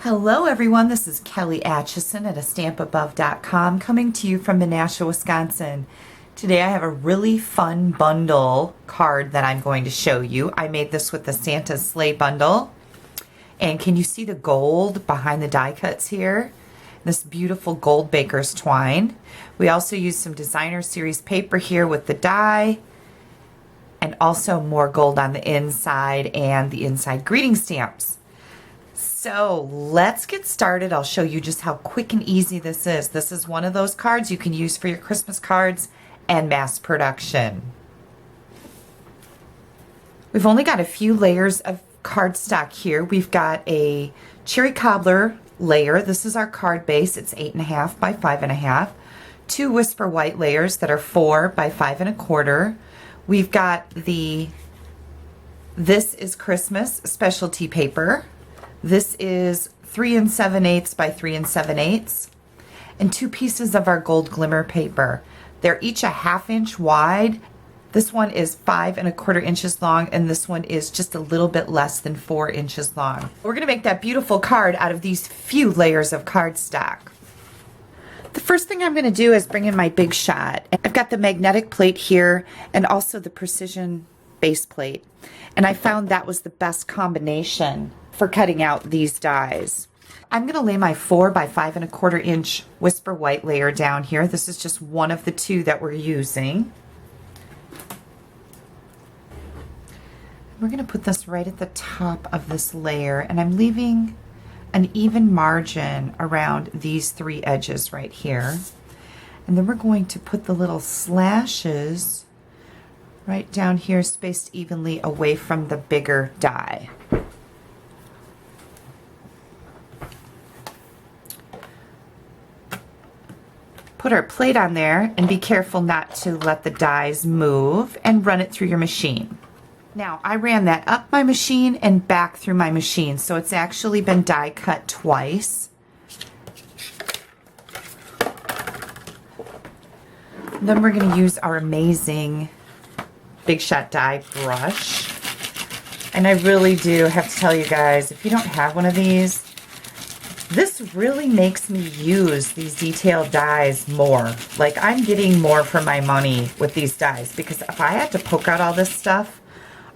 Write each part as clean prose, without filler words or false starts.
Hello everyone, this is Kelly Acheson at astampabove.com coming to you from Menasha, Wisconsin. Today I have a really fun bundle card that I'm going to show you. I made this with the Santa sleigh bundle. And can you see the gold behind the die cuts here? This beautiful gold baker's twine. We also used some designer series paper here with the die, and also more gold on the inside and the inside greeting stamps. So let's get started. I'll show you just how quick and easy this is. This is one of those cards you can use for your Christmas cards and mass production. We've only got a few layers of cardstock here. We've got a cherry cobbler layer. This is our card base. It's 8.5 by 5.5. Two whisper white layers that are 4 by 5.25. We've got the This is Christmas specialty paper. This is 3 7/8 by 3 7/8, and two pieces of our gold glimmer paper. They're each a 1/2 inch wide. This one is 5 1/4 inches long, and this one is just a little bit less than 4 inches long. We're going to make that beautiful card out of these few layers of cardstock. The first thing I'm going to do is bring in my big shot. I've got the magnetic plate here and also the precision base plate, and I found that was the best combination for cutting out these dies. I'm going to lay my 4 by 5 1/4 inch whisper white layer down here. This is just one of the two that we're using. We're going to put this right at the top of this layer, and I'm leaving an even margin around these three edges right here. And then we're going to put the little slashes right down here, spaced evenly away from the bigger die. Put our plate on there and be careful not to let the dies move, and run it through your machine. Now, I ran that up my machine and back through my machine, so it's actually been die cut twice. Then we're going to use our amazing Big Shot die brush. And I really do have to tell you guys, if you don't have one of these, this really makes me use these detailed dies more. Like, I'm getting more for my money with these dies, because if I had to poke out all this stuff,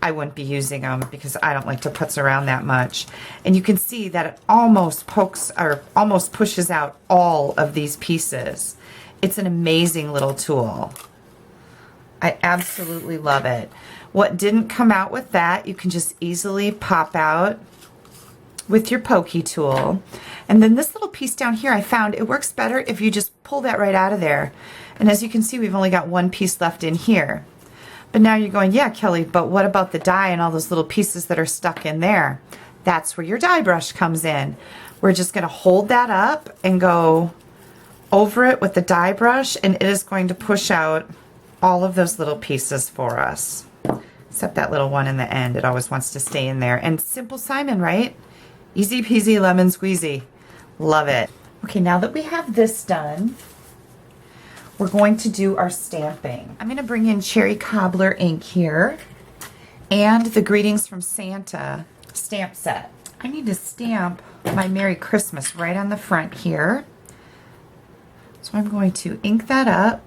I wouldn't be using them, because I don't like to putz around that much. And you can see that it almost pokes or almost pushes out all of these pieces. It's an amazing little tool. I absolutely love it. What didn't come out with that, you can just easily pop out with your pokey tool. And then this little piece down here, I found it works better if you just pull that right out of there. And as you can see, we've only got one piece left in here. But now you're going, yeah, Kelly, but what about the die and all those little pieces that are stuck in there? That's where your die brush comes in. We're just going to hold that up and go over it with the die brush, and it is going to push out all of those little pieces for us. Except that little one in the end. It always wants to stay in there. And Simple Simon, right? Easy peasy lemon squeezy. Love it. Okay, now that we have this done, we're going to do our stamping. I'm going to bring in cherry cobbler ink here and the Greetings from Santa stamp set. I need to stamp my Merry Christmas right on the front here. So I'm going to ink that up.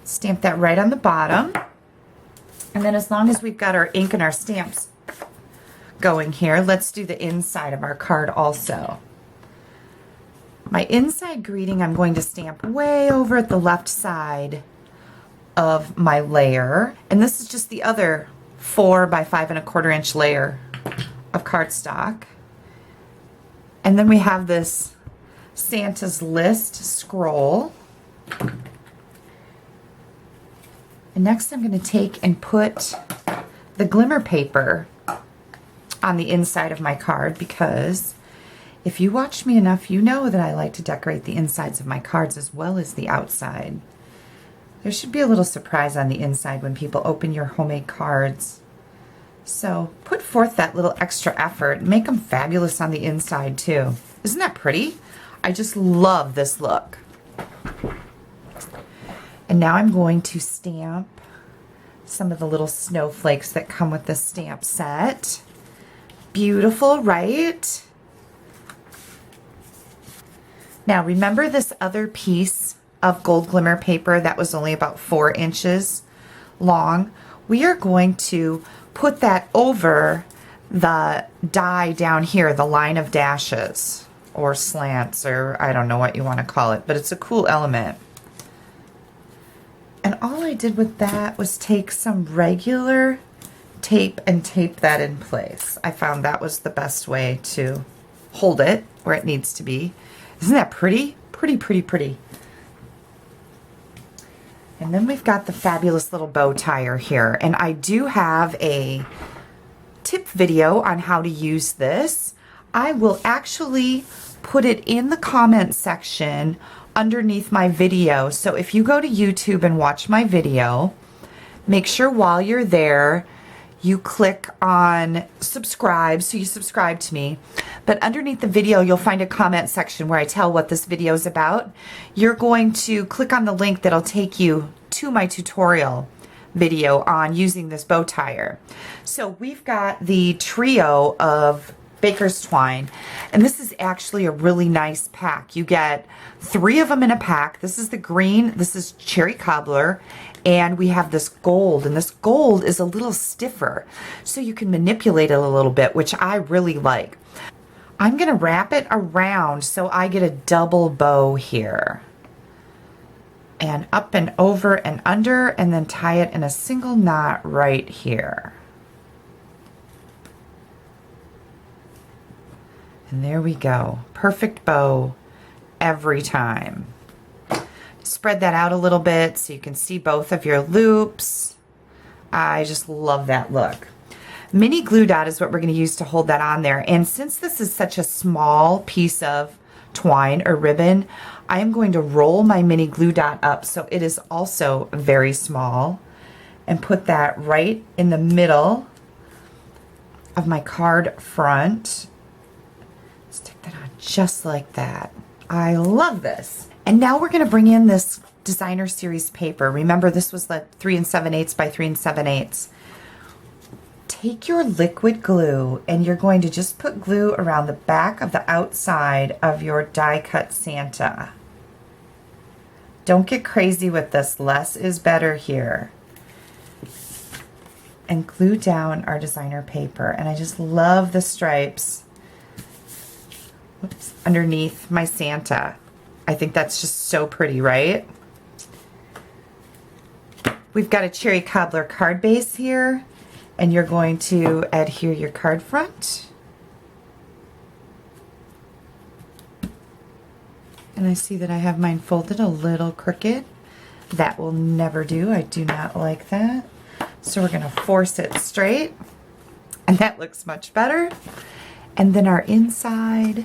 Stamp that right on the bottom. And then, as long as we've got our ink and our stamps going here, let's do the inside of our card also. My inside greeting, I'm going to stamp way over at the left side of my layer. And this is just the other 4 by 5 1/4 inch layer of cardstock. And then we have this Santa's List scroll. And next I'm going to take and put the glimmer paper on the inside of my card, because if you watch me enough, you know that I like to decorate the insides of my cards as well as the outside. There should be a little surprise on the inside when people open your homemade cards. So put forth that little extra effort and make them fabulous on the inside too. Isn't that pretty? I just love this look. And now I'm going to stamp some of the little snowflakes that come with the stamp set. Beautiful, right? Now remember this other piece of gold glimmer paper that was only about 4 inches long? We are going to put that over the die down here, the line of dashes or slants, or I don't know what you want to call it, but it's a cool element. And all I did with that was take some regular tape and tape that in place. I found that was the best way to hold it where it needs to be. Isn't that pretty? Pretty, pretty, pretty. And then we've got the fabulous little bow tire here. And I do have a tip video on how to use this. I will actually put it in the comment section underneath my video. So if you go to YouTube and watch my video, make sure while you're there, you click on subscribe, so you subscribe to me. But underneath the video, you'll find a comment section where I tell what this video is about. You're going to click on the link that'll take you to my tutorial video on using this bow tire. So we've got the trio of baker's twine, and this is actually a really nice pack. You get 3 of them in a pack. This is the green, this is cherry cobbler, and we have this gold, and this gold is a little stiffer, so you can manipulate it a little bit, which I really like. I'm gonna wrap it around so I get a double bow here, and up and over and under, and then tie it in a single knot right here. And there we go. Perfect bow every time. Spread that out a little bit so you can see both of your loops. I just love that look. Mini glue dot is what we're going to use to hold that on there. And since this is such a small piece of twine or ribbon, I am going to roll my mini glue dot up so it is also very small and put that right in the middle of my card front. Stick that on just like that. I love this. And now we're going to bring in this designer series paper. Remember, this was the 3 7/8 by 3 7/8. Take your liquid glue and you're going to just put glue around the back of the outside of your die cut Santa. Don't get crazy with this. Less is better here. And glue down our designer paper. And I just love the stripes underneath my Santa. I think that's just so pretty, right? We've got a cherry cobbler card base here, and you're going to adhere your card front. And I see that I have mine folded a little crooked. That will never do. I do not like that. So we're going to force it straight, and that looks much better. And then our inside.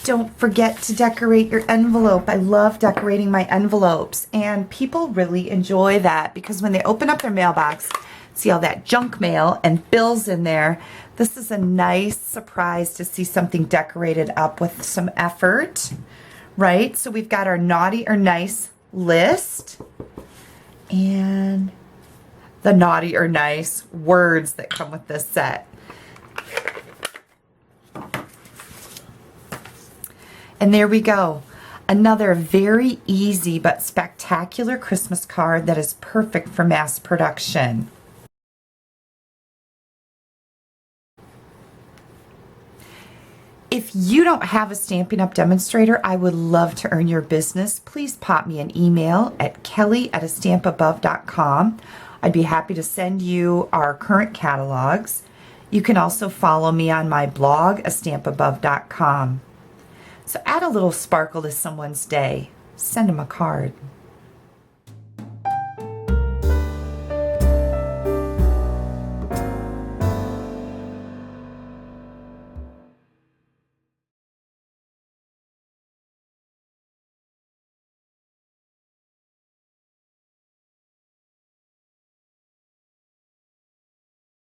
Don't forget to decorate your envelope. I love decorating my envelopes, and people really enjoy that because when they open up their mailbox, see all that junk mail and bills in there, this is a nice surprise to see something decorated up with some effort, right? So we've got our naughty or nice list and the naughty or nice words that come with this set. And there we go. Another very easy but spectacular Christmas card that is perfect for mass production. If you don't have a Stampin' Up! Demonstrator, I would love to earn your business. Please pop me an email at kelly@astampabove.com. I'd be happy to send you our current catalogs. You can also follow me on my blog, astampabove.com. So add a little sparkle to someone's day. Send them a card.